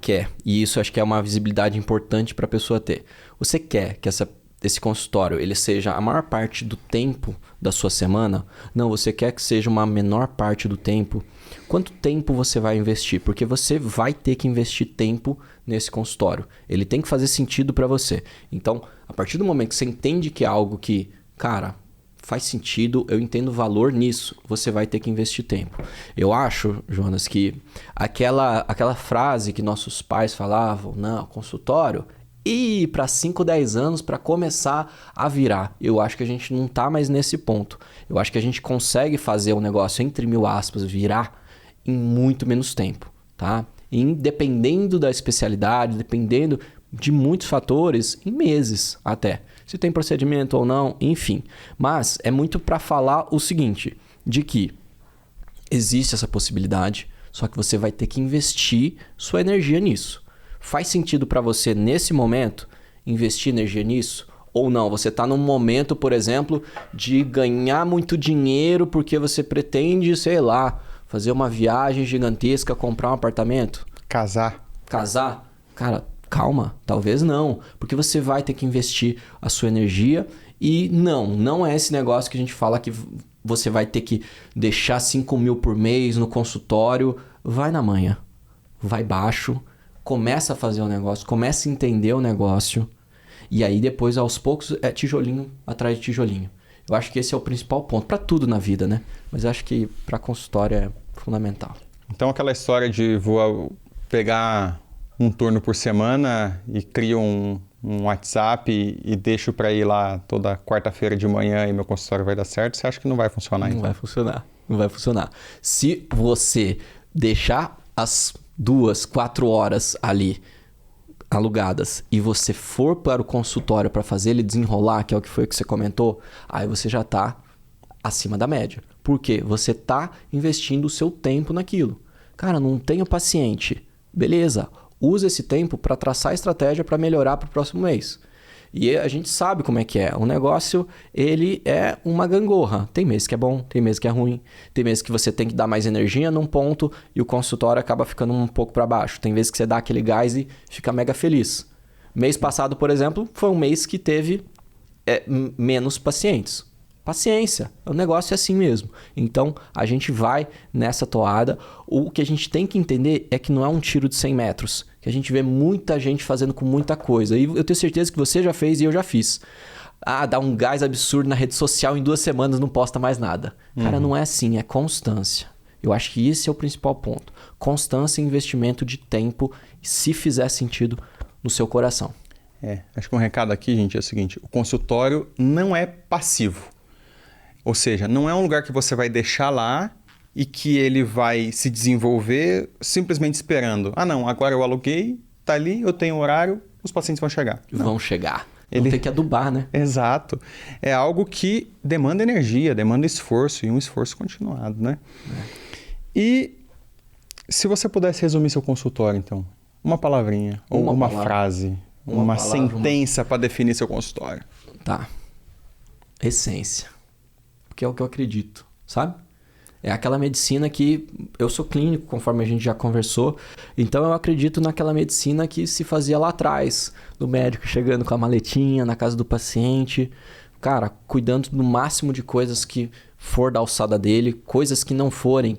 quer, e isso acho que é uma visibilidade importante para a pessoa ter. Você quer que esse consultório ele seja a maior parte do tempo da sua semana? Não, você quer que seja uma menor parte do tempo? Quanto tempo você vai investir? Porque você vai ter que investir tempo nesse consultório. Ele tem que fazer sentido para você. Então, a partir do momento que você entende que é algo que, cara, faz sentido, eu entendo o valor nisso, você vai ter que investir tempo. Eu acho, Jonas, que aquela frase que nossos pais falavam, não, consultório, e para 5, 10 anos para começar a virar. Eu acho que a gente não tá mais nesse ponto. Eu acho que a gente consegue fazer um negócio, entre mil aspas, virar em muito menos tempo, tá? E dependendo da especialidade, dependendo de muitos fatores, em meses até. Se tem procedimento ou não, enfim. Mas é muito para falar o seguinte, de que existe essa possibilidade, só que você vai ter que investir sua energia nisso. Faz sentido para você, nesse momento, investir energia nisso? Ou não? Você está num momento, por exemplo, de ganhar muito dinheiro porque você pretende, sei lá, fazer uma viagem gigantesca, comprar um apartamento? Casar? Cara, calma. Talvez não. Porque você vai ter que investir a sua energia e não é esse negócio que a gente fala que você vai ter que deixar 5 mil por mês no consultório. Vai na manhã. Vai baixo. Começa a fazer o negócio, começa a entender o negócio e aí depois aos poucos é tijolinho atrás de tijolinho. Eu acho que esse é o principal ponto para tudo na vida, né? Mas eu acho que para consultório é fundamental. Então aquela história de vou pegar um turno por semana e crio um WhatsApp e deixo para ir lá toda quarta-feira de manhã e meu consultório vai dar certo, você acha que não vai funcionar? Não vai funcionar. Se você deixar as 2, 4 horas ali alugadas e você for para o consultório para fazer ele desenrolar, que é o que foi que você comentou, aí você já está acima da média. Por quê? Você está investindo o seu tempo naquilo. Cara, não tenho paciente. Beleza, usa esse tempo para traçar a estratégia para melhorar para o próximo mês. E a gente sabe como é que é. O negócio, ele é uma gangorra. Tem mês que é bom, tem mês que é ruim. Tem mês que você tem que dar mais energia num ponto e o consultório acaba ficando um pouco para baixo. Tem vezes que você dá aquele gás e fica mega feliz. Mês passado, por exemplo, foi um mês que teve menos pacientes. Paciência, o negócio é assim mesmo. Então, a gente vai nessa toada. O que a gente tem que entender é que não é um tiro de 100 metros. Que a gente vê muita gente fazendo com muita coisa. E eu tenho certeza que você já fez e eu já fiz. Dá um gás absurdo na rede social, em 2 semanas não posta mais nada. Cara, não é assim, é constância. Eu acho que esse é o principal ponto. Constância e investimento de tempo, se fizer sentido no seu coração. Acho que um recado aqui, gente, é o seguinte: o consultório não é passivo. Ou seja, não é um lugar que você vai deixar lá e que ele vai se desenvolver simplesmente esperando. Ah, não, agora eu aluguei, tá ali, eu tenho horário, os pacientes vão chegar. Vão chegar. Ele tem que adubar, né? Exato. É algo que demanda energia, demanda esforço, e um esforço continuado, né? E se você pudesse resumir seu consultório, então, uma palavrinha, ou uma frase, uma sentença para definir seu consultório. Tá. Essência. Porque é o que eu acredito, sabe? É aquela medicina que... Eu sou clínico, conforme a gente já conversou. Então, eu acredito naquela medicina que se fazia lá atrás. Do médico chegando com a maletinha na casa do paciente. Cara, cuidando no máximo de coisas que for da alçada dele. Coisas que não forem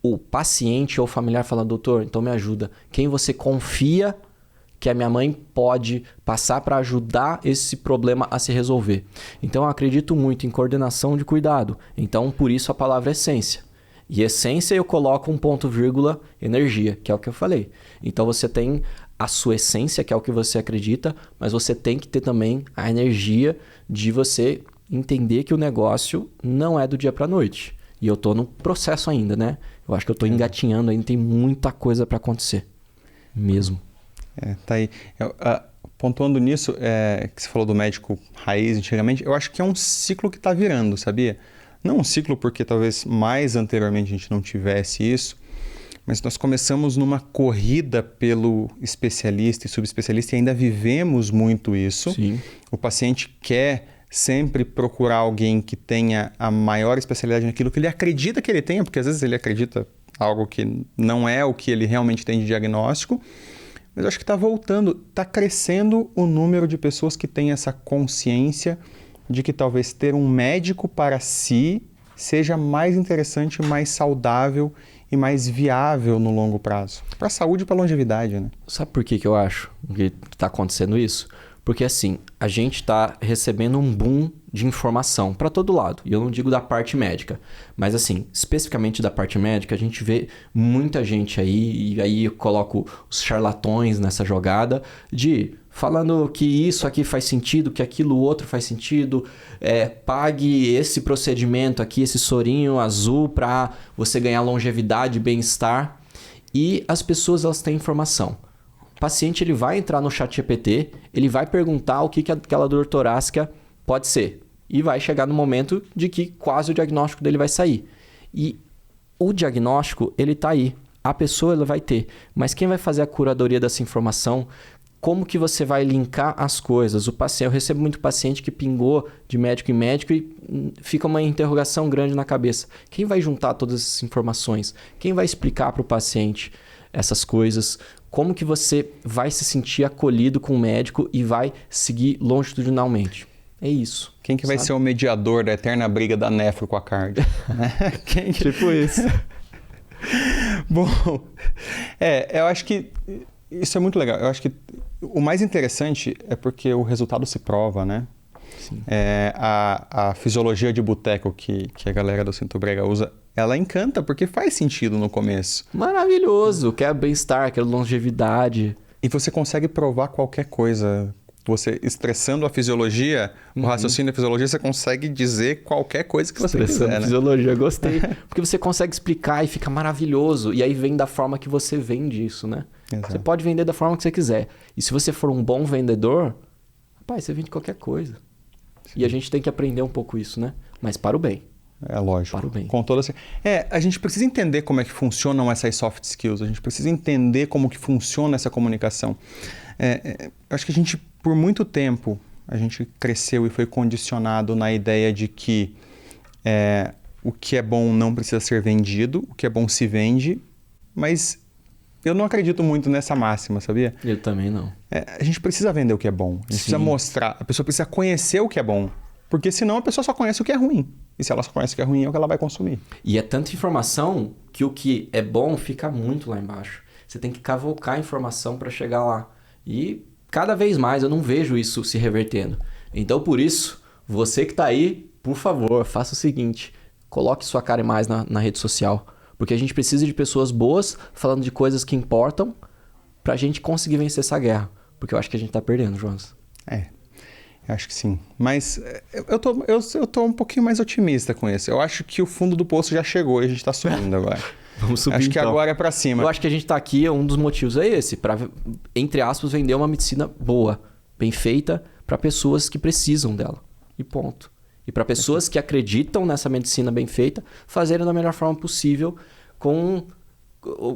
o paciente ou o familiar falando: doutor, então me ajuda. Quem você confia que a minha mãe pode passar para ajudar esse problema a se resolver. Então, eu acredito muito em coordenação de cuidado. Então, por isso a palavra essência. E essência eu coloco um ponto vírgula energia, que é o que eu falei. Então, você tem a sua essência, que é o que você acredita, mas você tem que ter também a energia de você entender que o negócio não é do dia para a noite. E eu estou no processo ainda, né? Eu acho que eu estou engatinhando ainda, tem muita coisa para acontecer. Mesmo. Tá aí. Pontuando nisso, que você falou do médico raiz antigamente, eu acho que é um ciclo que está virando, sabia? Não um ciclo porque talvez mais anteriormente a gente não tivesse isso, mas nós começamos numa corrida pelo especialista e subespecialista e ainda vivemos muito isso. Sim. O paciente quer sempre procurar alguém que tenha a maior especialidade naquilo que ele acredita que ele tenha, porque às vezes ele acredita algo que não é o que ele realmente tem de diagnóstico. Mas eu acho que está voltando, está crescendo o número de pessoas que têm essa consciência de que talvez ter um médico para si seja mais interessante, mais saudável e mais viável no longo prazo. Para a saúde e para a longevidade, né? Sabe por que eu acho que está acontecendo isso? Porque assim, a gente está recebendo um boom de informação para todo lado. E eu não digo da parte médica, mas assim, especificamente da parte médica, a gente vê muita gente aí, e aí eu coloco os charlatões nessa jogada, falando que isso aqui faz sentido, que aquilo outro faz sentido, pague esse procedimento aqui, esse sorinho azul para você ganhar longevidade e bem-estar. E as pessoas, elas têm informação. O paciente, ele vai entrar no ChatGPT, ele vai perguntar o que aquela dor torácica pode ser. E vai chegar no momento de que quase o diagnóstico dele vai sair. E o diagnóstico, ele está aí. A pessoa, ela vai ter. Mas quem vai fazer a curadoria dessa informação? Como que você vai linkar as coisas? Eu recebo muito paciente que pingou de médico em médico e fica uma interrogação grande na cabeça. Quem vai juntar todas essas informações? Quem vai explicar para o paciente essas coisas? Como que você vai se sentir acolhido com o médico e vai seguir longitudinalmente? É isso. Quem que vai ser o mediador da eterna briga da nefro com a cardio? Tipo isso. Bom, eu acho que isso é muito legal. Eu acho que o mais interessante é porque o resultado se prova, né? Sim. A fisiologia de boteco que a galera do Cinto Brega usa, ela encanta porque faz sentido no começo. Maravilhoso. Quer bem-estar, quer longevidade. E você consegue provar qualquer coisa. Você estressando a fisiologia, o raciocínio da fisiologia, você consegue dizer qualquer coisa que você quiser, a fisiologia, gostei. Porque você consegue explicar e fica maravilhoso. E aí vem da forma que você vende isso, né? Exato. Você pode vender da forma que você quiser. E se você for um bom vendedor, rapaz, você vende qualquer coisa. Sim. E a gente tem que aprender um pouco isso, né? Mas para o bem. É lógico. Para o bem. Com toda a gente precisa entender como é que funcionam essas soft skills. A gente precisa entender como que funciona essa comunicação. Acho que a gente, por muito tempo, a gente cresceu e foi condicionado na ideia de que o que é bom não precisa ser vendido, o que é bom se vende, mas eu não acredito muito nessa máxima, sabia? Eu também não. A gente precisa vender o que é bom, a gente precisa mostrar, a pessoa precisa conhecer o que é bom, porque senão a pessoa só conhece o que é ruim. E se ela só conhece o que é ruim, é o que ela vai consumir. E é tanta informação que o que é bom fica muito lá embaixo. Você tem que cavocar a informação para chegar lá. E cada vez mais eu não vejo isso se revertendo. Então, por isso, você que está aí, por favor, faça o seguinte. Coloque sua cara mais na rede social. Porque a gente precisa de pessoas boas falando de coisas que importam pra gente conseguir vencer essa guerra. Porque eu acho que a gente tá perdendo, Jonas. Eu acho que sim. Mas eu tô um pouquinho mais otimista com isso. Eu acho que o fundo do poço já chegou e a gente tá subindo agora. Vamos subir, acho que então. agora é pra cima. Eu acho que a gente tá aqui, um dos motivos é esse. Pra, entre aspas, vender uma medicina boa, bem feita, pra pessoas que precisam dela. E ponto. E pra pessoas que acreditam nessa medicina bem feita, fazerem da melhor forma possível, com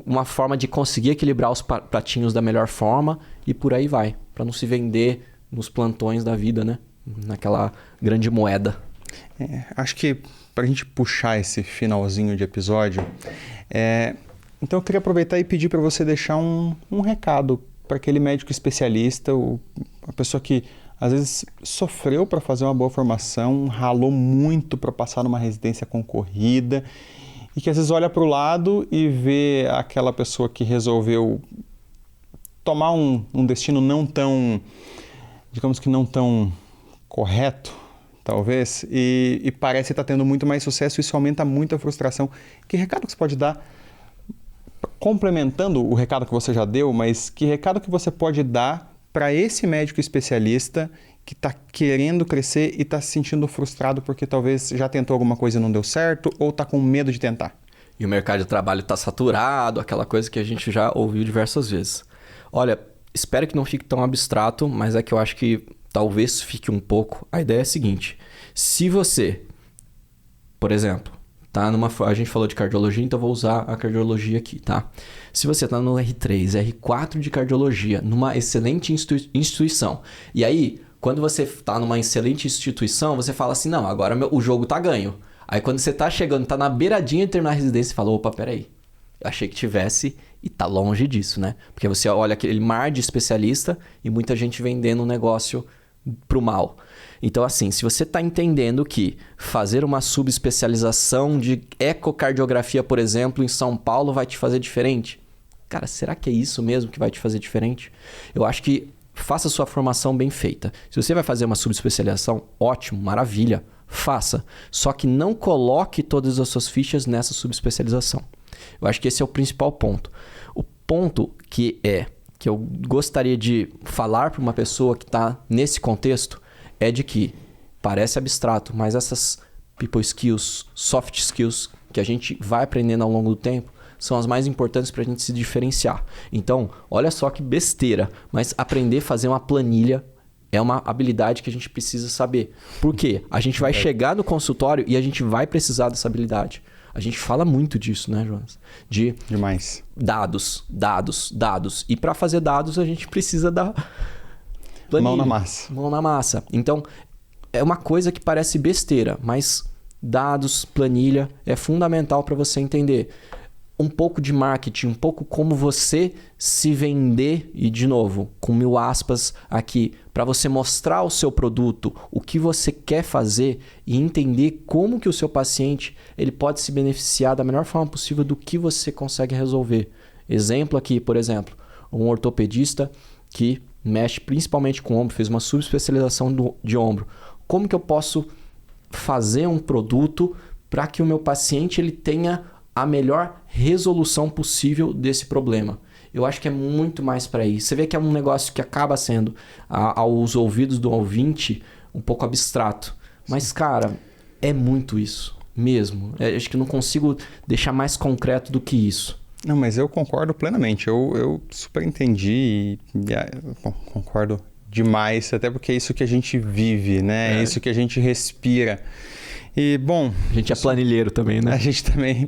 uma forma de conseguir equilibrar os pratinhos da melhor forma e por aí vai. Pra não se vender nos plantões da vida, né? Naquela grande moeda. Acho que pra gente puxar esse finalzinho de episódio, então eu queria aproveitar e pedir para você deixar um recado para aquele médico especialista, a pessoa que às vezes sofreu para fazer uma boa formação, ralou muito para passar numa residência concorrida e que às vezes olha para o lado e vê aquela pessoa que resolveu tomar um destino não tão, digamos que não tão correto, talvez, e parece estar tendo muito mais sucesso, isso aumenta muito a frustração. Que recado que você pode dar, complementando o recado que você já deu, mas que recado que você pode dar para esse médico especialista que está querendo crescer e está se sentindo frustrado porque talvez já tentou alguma coisa e não deu certo ou está com medo de tentar? E o mercado de trabalho está saturado, aquela coisa que a gente já ouviu diversas vezes. Olha, espero que não fique tão abstrato, mas é que eu acho que talvez fique um pouco. A ideia é a seguinte: se você, por exemplo, tá a gente falou de cardiologia, então eu vou usar a cardiologia aqui, tá? Se você tá no R3, R4 de cardiologia, numa excelente instituição, e aí, quando você tá numa excelente instituição, você fala assim, não, agora o jogo tá ganho. Aí quando você tá chegando, tá na beiradinha de terminar a residência, você fala, opa, peraí, eu achei que tivesse e tá longe disso, né? Porque você olha aquele mar de especialista e muita gente vendendo um negócio pro mal. Então, assim, se você está entendendo que fazer uma subespecialização de ecocardiografia, por exemplo, em São Paulo vai te fazer diferente, cara, será que é isso mesmo que vai te fazer diferente? Eu acho que faça sua formação bem feita. Se você vai fazer uma subespecialização, ótimo, maravilha, faça. Só que não coloque todas as suas fichas nessa subespecialização. Eu acho que esse é o principal ponto. O ponto que eu gostaria de falar para uma pessoa que está nesse contexto é de que parece abstrato, mas essas people skills, soft skills que a gente vai aprendendo ao longo do tempo são as mais importantes para a gente se diferenciar. Então, olha só que besteira, mas aprender a fazer uma planilha é uma habilidade que a gente precisa saber. Por quê? A gente vai chegar no consultório e a gente vai precisar dessa habilidade. A gente fala muito disso, né, Jonas? Demais. Dados. E para fazer dados, a gente precisa da planilha. Mão na massa. Então, é uma coisa que parece besteira, mas dados, planilha, é fundamental para você entender um pouco de marketing, um pouco como você se vender, e de novo, com 1000 aspas aqui, para você mostrar o seu produto, o que você quer fazer e entender como que o seu paciente ele pode se beneficiar da melhor forma possível do que você consegue resolver. Exemplo aqui, por exemplo, um ortopedista que mexe principalmente com ombro, fez uma subespecialização de ombro. Como que eu posso fazer um produto para que o meu paciente ele tenha a melhor resolução possível desse problema? Eu acho que é muito mais para isso. Você vê que é um negócio que acaba sendo, aos ouvidos do ouvinte, um pouco abstrato. Mas, cara, é muito isso mesmo. Acho que não consigo deixar mais concreto do que isso. Não, mas eu concordo plenamente. Eu super entendi e concordo demais, até porque é isso que a gente vive, né? É isso que a gente respira. E, bom... A gente é planilheiro também, né? A gente também,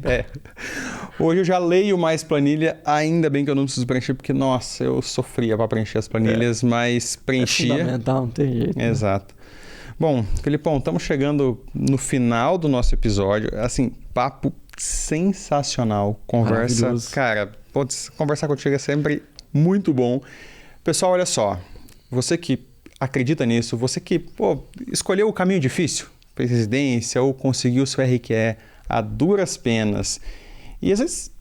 Hoje eu já leio mais planilha, ainda bem que eu não preciso preencher, porque, nossa, eu sofria para preencher as planilhas, mas preenchia. É fundamental, não tem jeito. Exato. Bom, Felipão, estamos chegando no final do nosso episódio. Assim, papo sensacional. Conversa, cara, conversar contigo é sempre muito bom. Pessoal, olha só, você que acredita nisso, você que escolheu o caminho difícil, fez residência ou conseguiu seu RQE a duras penas. E às vezes,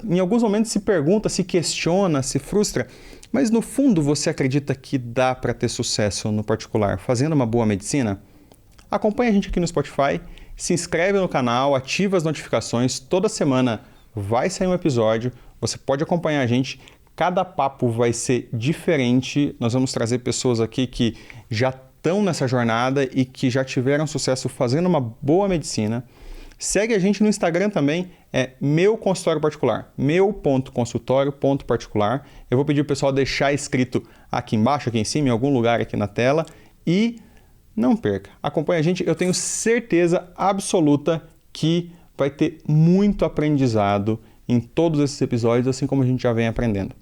em alguns momentos se pergunta, se questiona, se frustra, mas no fundo você acredita que dá para ter sucesso no particular fazendo uma boa medicina? Acompanhe a gente aqui no Spotify, se inscreve no canal, ativa as notificações, toda semana vai sair um episódio, você pode acompanhar a gente. Cada papo vai ser diferente. Nós vamos trazer pessoas aqui que já estão nessa jornada e que já tiveram sucesso fazendo uma boa medicina. Segue a gente no Instagram também, é meu consultório particular, meu.consultório.particular. Eu vou pedir o pessoal deixar escrito aqui embaixo, aqui em cima, em algum lugar aqui na tela. E não perca, acompanhe a gente. Eu tenho certeza absoluta que vai ter muito aprendizado em todos esses episódios, assim como a gente já vem aprendendo.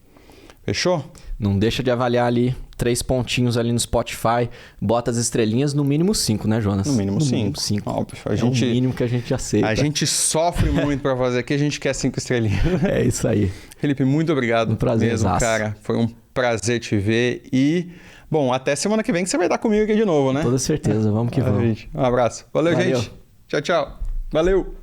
Fechou? Não deixa de avaliar ali 3 pontinhos ali no Spotify. Bota as estrelinhas, no mínimo 5, né, Jonas? No mínimo 5. Óbvio. O mínimo que a gente aceita. A gente sofre muito para fazer aqui, a gente quer 5 estrelinhas. É isso aí. Felipe, muito obrigado. Um prazer mesmo, cara. Foi um prazer te ver e... Bom, até semana que vem que você vai estar comigo aqui de novo, né? Com toda certeza. Vamos que vamos. Um abraço. Valeu, gente. Tchau, tchau. Valeu.